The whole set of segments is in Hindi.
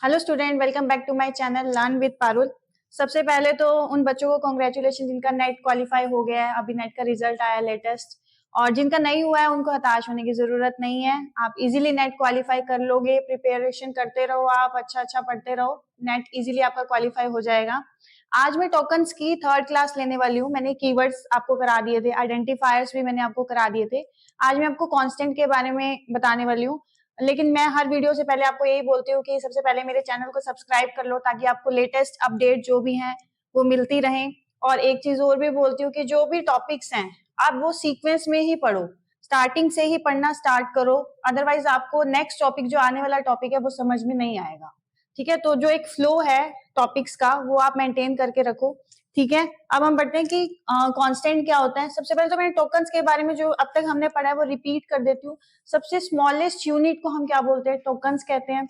Hello student, welcome back to my channel learn with Parul. सबसे पहले तो उन बच्चों को कॉन्ग्रेचुलेशन जिनका नेट क्वालिफाई हो गया है, अभी नेट का रिजल्ट आया लेटेस्ट। और जिनका नहीं हुआ है उनको हताश होने की जरूरत नहीं है, आप इजीली नेट क्वालिफाई कर लोगे। प्रिपरेशन करते रहो, आप अच्छा पढ़ते रहो, नेट इजीली आपका क्वालिफाई हो जाएगा। आज मैं टोकन्स की थर्ड क्लास लेने वाली हूँ। मैंने कीवर्ड्स आपको करा दिए थे, आइडेंटिफायर्स भी मैंने आपको करा दिए थे। आज मैं आपको कांस्टेंट के बारे में बताने वाली हूँ। लेकिन मैं हर वीडियो से पहले आपको यही बोलती हूँ कि सबसे पहले मेरे चैनल को सब्सक्राइब कर लो ताकि आपको लेटेस्ट अपडेट जो भी हैं वो मिलती रहें। और एक चीज और भी बोलती हूँ कि जो भी टॉपिक्स हैं आप वो सीक्वेंस में ही पढ़ो, स्टार्टिंग से ही पढ़ना स्टार्ट करो, अदरवाइज आपको नेक्स्ट टॉपिक जो आने वाला टॉपिक है वो समझ में नहीं आएगा। ठीक है, तो जो एक फ्लो है टॉपिक्स का वो आप मेंटेन करके रखो। ठीक है, अब हम बढ़ते हैं कि कांस्टेंट क्या होता है। सबसे पहले तो मैंने टोकन्स के बारे में जो अब तक हमने पढ़ा है वो रिपीट कर देती हूँ। सबसे स्मॉलेस्ट यूनिट को हम क्या बोलते हैं? टोकन्स कहते हैं।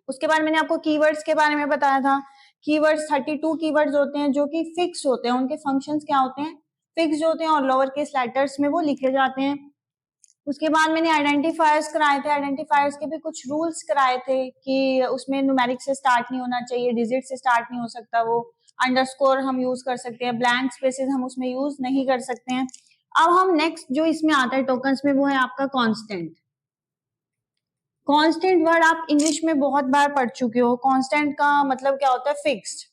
उसके बाद मैंने आपको कीवर्ड्स के बारे में बताया था। कीवर्ड्स 32 कीवर्ड्स होते हैं जो कि फिक्स होते हैं, उनके फंक्शंस क्या होते हैं? फिक्स होते हैं और लोअर केस लेटर्स में वो लिखे जाते हैं। उसके बाद मैंने आइडेंटिफायर्स कराए थे। आइडेंटिफायर्स के भी कुछ रूल्स कराए थे कि उसमें न्यूमेरिक से स्टार्ट नहीं होना चाहिए, डिजिट से स्टार्ट नहीं हो सकता, वो अंडरस्कोर हम यूज कर सकते हैं, ब्लैंक स्पेसेस हम उसमें यूज नहीं कर सकते हैं। अब हम नेक्स्ट जो इसमें आता है टोकन्स में वो है आपका कांस्टेंट। कांस्टेंट वर्ड आप इंग्लिश में बहुत बार पढ़ चुके हो। कांस्टेंट का मतलब क्या होता है? फिक्स्ड,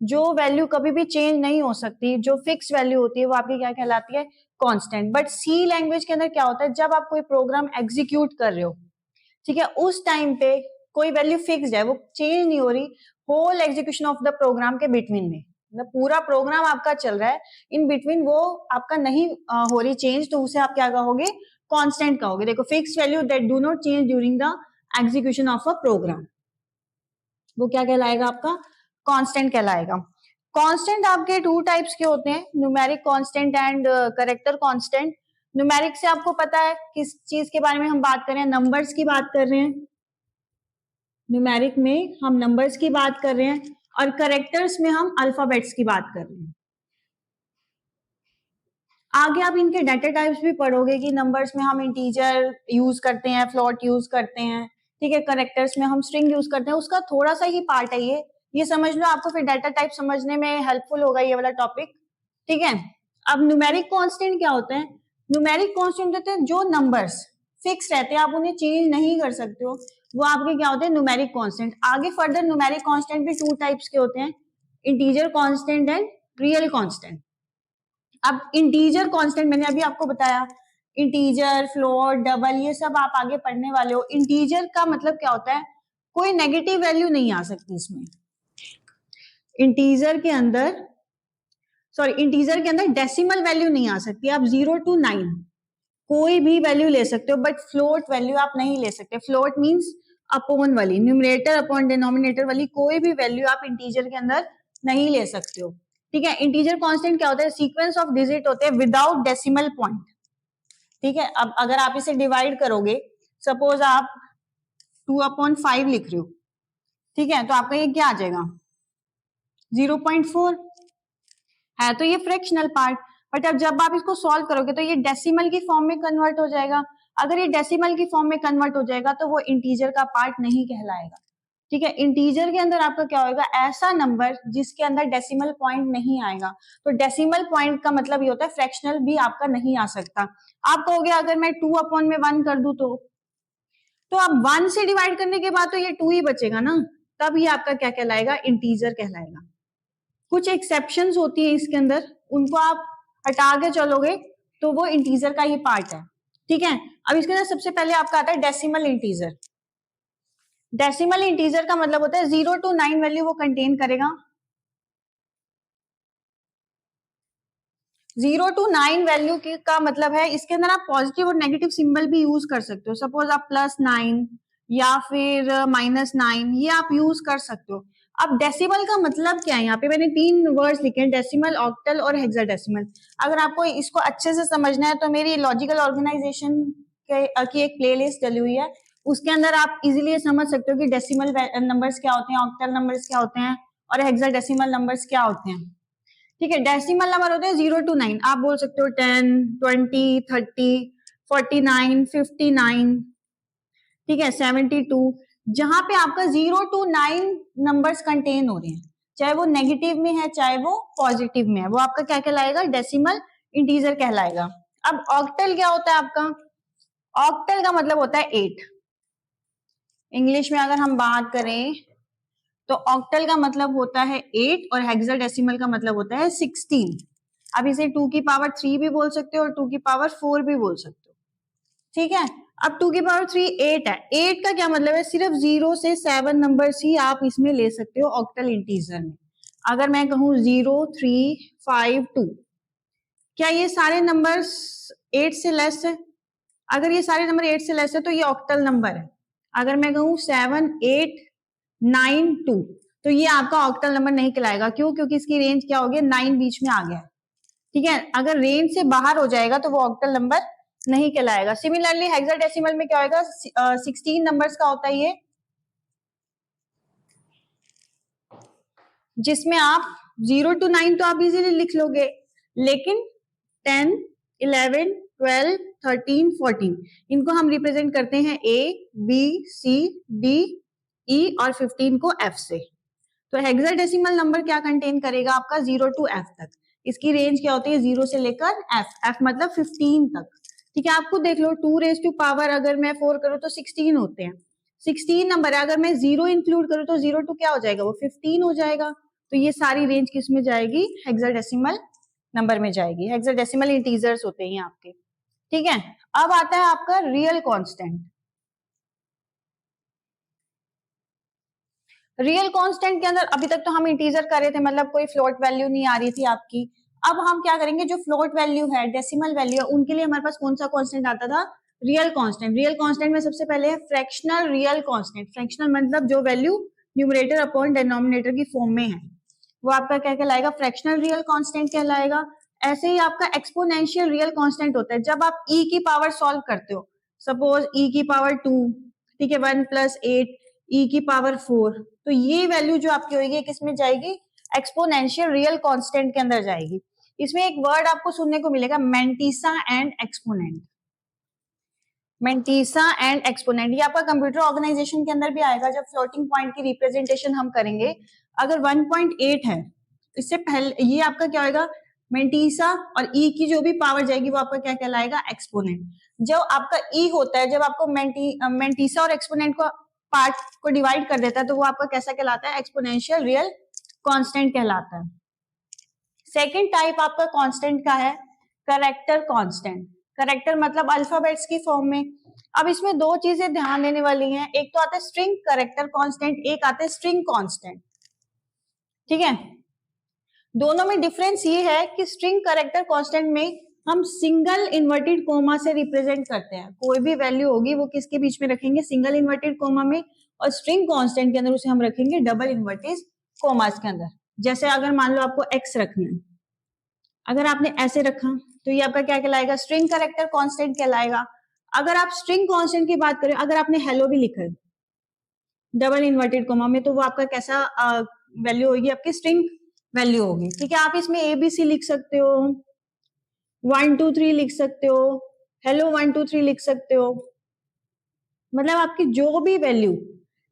जो वैल्यू कभी भी चेंज नहीं हो सकती, जो फिक्स वैल्यू होती है वो आपकी क्या कहलाती है? कांस्टेंट। बट सी लैंग्वेज के अंदर क्या होता है? जब आप कोई प्रोग्राम एग्जीक्यूट कर रहे हो, ठीक है, उस टाइम पे कोई वैल्यू फिक्स्ड है, वो चेंज नहीं हो रही whole execution of the program के बिटवीन में, मतलब पूरा प्रोग्राम आपका चल रहा है, इन बिटवीन वो आपका नहीं हो रही चेंज, तो उसे आप क्या कहोगे? कांस्टेंट कहोगे। देखो, fix value that do not change during the execution of a program, वो क्या कहलाएगा? आपका कांस्टेंट कहलाएगा। कांस्टेंट आपके टू टाइप्स के होते हैं, numeric constant and character constant. Numeric से आपको पता है किस चीज के बारे में हम बात कर रहे हैं? नंबर्स की बात कर रहे हैं। न्यूमेरिक में हम नंबर्स की बात कर रहे हैं और कैरेक्टर्स में हम अल्फाबेट्स की बात कर रहे हैं। आगे आप इनके डाटा टाइप्स भी पढ़ोगे कि नंबर्स में हम इंटीजर यूज करते हैं, फ्लोट यूज करते हैं, ठीक है, कैरेक्टर्स में हम स्ट्रिंग यूज करते हैं। उसका थोड़ा सा ही पार्ट है ये समझ लो, आपको फिर डाटा टाइप समझने में हेल्पफुल होगा ये वाला टॉपिक। ठीक है, अब न्यूमेरिक कांस्टेंट क्या होता है? न्यूमेरिक कांस्टेंट होते हैं जो नंबर्स फिक्स रहते हैं, आप उन्हें चेंज नहीं कर सकते हो, वो आपके क्या होते हैं? Numeric constant. आगे फर्दर न्यूमेरिक कांस्टेंट भी टू टाइप्स के होते हैं, integer constant and real constant. अब इंटीजर कांस्टेंट मैंने अभी आपको बताया, इंटीजर, फ्लोट, डबल, ये सब आप आगे पढ़ने वाले हो। इंटीजर का मतलब क्या होता है? कोई नेगेटिव वैल्यू नहीं आ सकती इसमें। इंटीजर के अंदर डेसिमल वैल्यू नहीं आ सकती। आप 0 to 9 कोई भी वैल्यू ले सकते हो, बट फ्लोट वैल्यू आप नहीं ले सकते। फ्लोट मींस अपॉन वाली, न्यूमरेटर अपॉन डिनोमिनेटर वाली कोई भी वैल्यू आप इंटीजर के अंदर नहीं ले सकते हो। ठीक है, इंटीजर कांस्टेंट क्या होता है? सीक्वेंस ऑफ डिजिट होते हैं विदाउट डेसिमल पॉइंट। ठीक है, अब अगर आप इसे डिवाइड करोगे, सपोज आप 2/5 लिख रहे हो, ठीक है, तो आपका ये क्या आ जाएगा? 0.4 है, तो ये फ्रैक्शनल पार्ट। बट अब जब आप इसको सॉल्व करोगे तो ये डेसिमल की फॉर्म में कन्वर्ट हो जाएगा। अगर ये डेसिमल की फॉर्म में कन्वर्ट हो जाएगा तो वो इंटीजर का पार्ट नहीं कहलाएगा। ठीक है, इंटीजर के अंदर आपका क्या होगा? ऐसा नंबर जिसके अंदर डेसिमल पॉइंट नहीं आएगा। तो डेसिमल पॉइंट का मतलब ये होता है फ्रैक्शनल भी आपका नहीं आ सकता। आप कहोगे अगर मैं 2/1 कर दूं तो अब 1 से डिवाइड करने के बाद तो ये 2 ही बचेगा ना, तब ये आपका क्या कहलाएगा? इंटीजर कहलाएगा। कुछ एक्सेप्शंस होती है इसके अंदर, उनको आप हटा के चलोगे तो वो इंटीजर का ही पार्ट है। ठीक है, अब इसके अंदर सबसे पहले आपका आता है डेसिमल इंटीजर। डेसिमल इंटीजर का मतलब होता है 0 to 9 वैल्यू वो कंटेन करेगा। 0 to 9 वैल्यू का मतलब है इसके अंदर आप पॉजिटिव और नेगेटिव सिंबल भी यूज कर सकते हो। सपोज आप +9 या फिर -9 ये आप यूज कर सकते हो। अब डेसिमल का मतलब क्या है? यहाँ पे मैंने 3 वर्ड्स लिखे हैं, डेसिमल, ऑक्टल और हेक्साडेसिमल। अगर आपको इसको अच्छे से समझना है तो मेरी लॉजिकल ऑर्गेनाइजेशन की एक प्लेलिस्ट डली हुई है, उसके अंदर आप इजीली समझ सकते हो कि डेसिमल नंबर्स क्या होते हैं, ऑक्टल नंबर्स क्या होते हैं और हेक्साडेसिमल नंबर्स क्या होते हैं। ठीक है, डेसिमल नंबर होते हैं 0 to 9। आप बोल सकते हो 10, 20, 30, 49, 59, ठीक है, 72। जहां पे आपका 0 to 9 नंबर्स कंटेन हो रहे हैं, चाहे वो नेगेटिव में है चाहे वो पॉजिटिव में है, वो आपका क्या कहलाएगा, डेसिमल इंटीजर कहलाएगा। अब ऑक्टल क्या होता है आपका, ऑक्टल का मतलब होता है 8। इंग्लिश में अगर हम बात करें तो ऑक्टल का मतलब होता है 8 और हेक्साडेसिमल का मतलब होता है 16। अब इसे 2 की पावर 3 भी बोल सकते हो और 2 की पावर 4 भी बोल सकते हो, ठीक है। अब 2 की पावर 3 8 है, 8 का क्या मतलब है, सिर्फ 0 से 7 नंबर्स ही आप इसमें ले सकते हो ऑक्टल इंटीजर में। अगर मैं कहूं 0 3 5 2, क्या ये सारे नंबर्स 8 से लेस है? अगर ये सारे नंबर 8 से लेस है तो ये ऑक्टल नंबर है। अगर मैं कहूं 7 8 9 2, तो ये आपका ऑक्टल नंबर नहीं कहलाएगा। क्यों? क्योंकि इसकी रेंज क्या हो गया, 9 बीच में आ गया है, ठीक है। अगर रेंज से बाहर हो जाएगा तो वो ऑक्टल नंबर नहीं कहलाएगा। सिमिलरली हेक्साडेसिमल में क्या होगा, 16 नंबर्स का होता है ये, जिसमें आप 0 to 9 तो आप इजीली लिख लोगे, लेकिन 10 11 12 13 14 इनको हम रिप्रेजेंट करते हैं A B C D E और 15 को F से। तो हेक्साडेसिमल नंबर क्या कंटेन करेगा आपका, 0 to F तक। इसकी रेंज क्या होती है, 0 से लेकर F मतलब 15 तक, ठीक है। आपको देख लो 2 रेज टू पावर अगर मैं 4 करूं तो 16 होते हैं, 16 नंबर है। अगर मैं 0 इंक्लूड करूं तो 0 टू क्या हो जाएगा, वो 15 हो जाएगा। तो ये सारी रेंज किस में जाएगी, हेक्साडेसिमल नंबर में जाएगी। हेक्साडेसिमल इंटीजर्स होते हैं आपके, ठीक है। अब आता है आपका रियल कांस्टेंट। रियल कांस्टेंट के अंदर अभी तक तो हम इंटीजर कर रहे थे, मतलब कोई फ्लोट वैल्यू नहीं आ रही थी आपकी। अब हम क्या करेंगे, जो फ्लोट वैल्यू है, डेसिमल वैल्यू है, उनके लिए हमारे पास कौन सा कांस्टेंट आता था, रियल कांस्टेंट। रियल कांस्टेंट में सबसे पहले है फ्रैक्शनल रियल कांस्टेंट। फ्रैक्शनल मतलब जो वैल्यू न्यूमरेटर अपॉन डिनोमिनेटर की फॉर्म में है, वो आपका क्या कहलाएगा, फ्रैक्शनल रियल कांस्टेंट कहलाएगा। ऐसे ही आपका एक्सपोनेंशियल रियल कांस्टेंट होता है, जब आप e की पावर सॉल्व करते हो, सपोज e की पावर 2, ठीक है, 1 + 8 e की पावर 4, तो ये वैल्यू जो आपकी होगी किसमें जाएगी, एक्सपोनेंशियल रियल कांस्टेंट के अंदर जाएगी। इसमें एक वर्ड आपको सुनने को मिलेगा, mantissa and exponent. Mantissa and exponent ये आपका कंप्यूटर ऑर्गेनाइजेशन के अंदर भी आएगा, जब फ्लोटिंग पॉइंट की रिप्रेजेंटेशन हम करेंगे। अगर 1.8 है, इससे पहले ये आपका क्या होगा, मेंटिसा, और e की जो भी पावर जाएगी वो आपका क्या कहलाएगा, एक्सपोनेंट। जब आपका e होता है, जब आपको मेंटिसा और एक्सपोनेंट को पार्ट को डिवाइड कर देता है, तो वो आपका कैसा कहलाता है, एक्सपोनेंशियल रियल कांस्टेंट कहलाता है। सेकंड टाइप आपका कांस्टेंट का है करैक्टर कांस्टेंट। करैक्टर मतलब अल्फाबेट्स की फॉर्म में। अब इसमें दो चीजें ध्यान देने वाली हैं, एक तो आता है स्ट्रिंग करैक्टर कांस्टेंट, एक आता है स्ट्रिंग कांस्टेंट, ठीक है। दोनों में डिफरेंस ये है कि स्ट्रिंग करैक्टर कांस्टेंट में हम सिंगल इन्वर्टेड कोमा से रिप्रेजेंट करते हैं, कोई भी वैल्यू होगी वो किसके बीच में रखेंगे, सिंगल इन्वर्टेड कोमा में, और स्ट्रिंग कांस्टेंट के अंदर उसे हम रखेंगे डबल इन्वर्टेड कोमास के अंदर। जैसे अगर मान लो आपको x रखना है, अगर आपने ऐसे रखा तो ये आपका क्या कहलाएगा, स्ट्रिंग करैक्टर कांस्टेंट कहलाएगा। अगर आप स्ट्रिंग कांस्टेंट की बात करें, अगर आपने हेलो भी लिखा है डबल इन्वर्टेड कोमा में, तो वो आपका कैसा वैल्यू होगी, आपकी स्ट्रिंग वैल्यू होगी, ठीक है। आप इसमें ABC लिख सकते हो, 1 2 3 लिख सकते हो, हेलो 1 2 3 लिख सकते हो, मतलब आपकी जो भी वैल्यू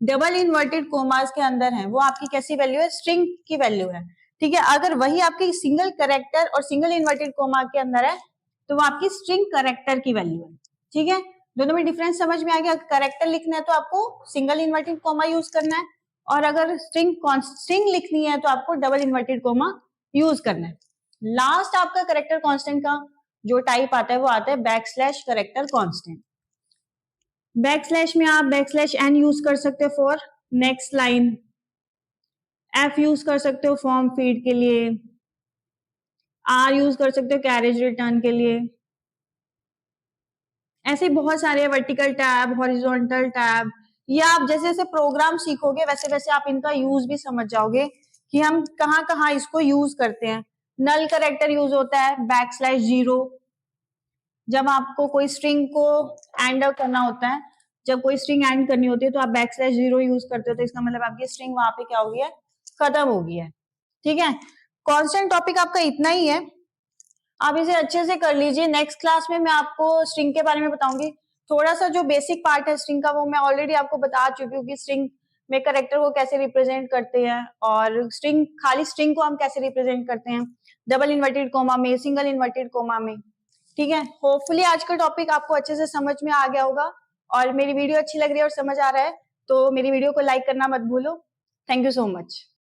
डबल इन्वर्टेड कोमास के अंदर है वो आपकी कैसी वैल्यू है, स्ट्रिंग की वैल्यू है, ठीक है। अगर वही आपकी सिंगल करैक्टर और सिंगल इन्वर्टेड कोमा के अंदर है तो वो आपकी स्ट्रिंग करैक्टर की वैल्यू है, ठीक है। दोनों में डिफरेंस समझ में आ गया। करैक्टर लिखना है तो आपको सिंगल इन्वर्टेड कोमा यूज करना है, और अगर स्ट्रिंग लिखनी है तो आपको डबल इन्वर्टेड कोमा यूज करना है। लास्ट आपका करैक्टर कांस्टेंट का जो टाइप आता है वो आता है बैकस्लैश करैक्टर कांस्टेंट। बैकस्लैश में आप बैकस्लैश n यूज कर सकते हो for next line, f use कर सकते हो फॉर्म फीड के लिए, r यूज कर सकते हो कैरेज रिटर्न के लिए। ऐसे बहुत सारे वर्टिकल टैब, हॉरिजॉन्टल टैब, या आप जैसे जैसे प्रोग्राम सीखोगे वैसे वैसे आप इनका यूज भी समझ जाओगे कि हम कहाँ कहाँ इसको यूज करते हैं। नल करैक्टर यूज होता है \0, जब आपको कोई स्ट्रिंग को एंड करना होता है, जब कोई स्ट्रिंग एंड करनी होती है तो आप \0 यूज करते हो, तो इसका मतलब आपकी स्ट्रिंग वहां पे क्या हो गई है, खत्म हो गई है, ठीक है। कांस्टेंट टॉपिक आपका इतना ही है, आप इसे अच्छे से कर लीजिए। नेक्स्ट क्लास में मैं आपको स्ट्रिंग के बारे में बताऊंगी। थोड़ा सा जो बेसिक पार्ट है स्ट्रिंग का वो मैं ऑलरेडी आपको बता चुकी हूँ कि स्ट्रिंग में कैरेक्टर को कैसे रिप्रेजेंट करते हैं और स्ट्रिंग खाली स्ट्रिंग को हम कैसे रिप्रेजेंट करते हैं, डबल इन्वर्टेड कोमा में, सिंगल इन्वर्टेड कोमा में। ठीक है, होपफुली आज का टॉपिक आपको अच्छे से समझ में आ गया होगा और मेरी वीडियो अच्छी लग रही है और समझ आ रहा है तो मेरी वीडियो को लाइक करना मत भूलो। Thank you so much.